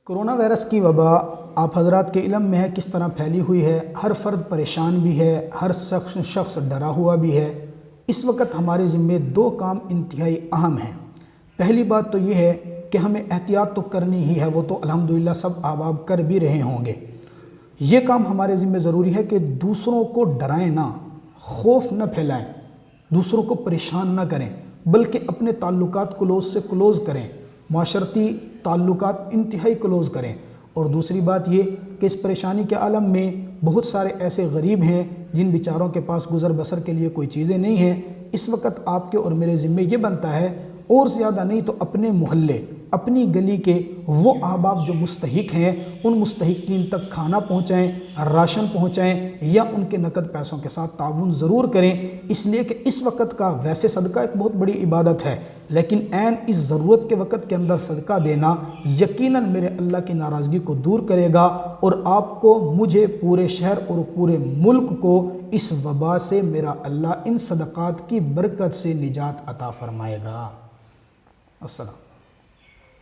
Corona virus کی وبا آپ حضرات کے علم میں ہے کس طرح پھیلی ہوئی ہے۔ ہر فرد پریشان بھی ہے، ہر شخص ڈرا ہوا بھی ہے۔ اس وقت ہمارے ذمے دو کام انتہائی اہم ہیں۔ پہلی بات تو یہ ہے کہ ہمیں احتیاط تو کرنی ہی ہے، وہ تو الحمدللہ سب احباب کر بھی رہے ہوں گے۔ یہ کام ہمارے ذمے ضروری ہے کہ دوسروں کو ڈرائیں نہ، خوف نہ پھیلائیں، دوسروں کو پریشان نہ کریں، بلکہ اپنے تعلقات کلوز سے کلوز کریں، معاشرتی تعلقات انتہائی کلوز کریں۔ اور دوسری بات یہ کہ اس پریشانی کے عالم میں بہت سارے ایسے غریب ہیں جن بیچاروں کے پاس گزر بسر کے لیے کوئی چیزیں نہیں ہیں۔ اس وقت آپ کے اور میرے ذمے یہ بنتا ہے، اور زیادہ نہیں تو اپنے محلے، اپنی گلی کے وہ احباب جو مستحق ہیں، ان مستحقین تک کھانا پہنچائیں، راشن پہنچائیں، یا ان کے نقد پیسوں کے ساتھ تعاون ضرور کریں۔ اس لیے کہ اس وقت کا ویسے صدقہ ایک بہت بڑی عبادت ہے، لیکن عین اس ضرورت کے وقت کے اندر صدقہ دینا یقیناً میرے اللہ کی ناراضگی کو دور کرے گا، اور آپ کو، مجھے، پورے شہر اور پورے ملک کو اس وبا سے میرا اللہ ان صدقات کی برکت سے نجات عطا فرمائے گا۔ السلام۔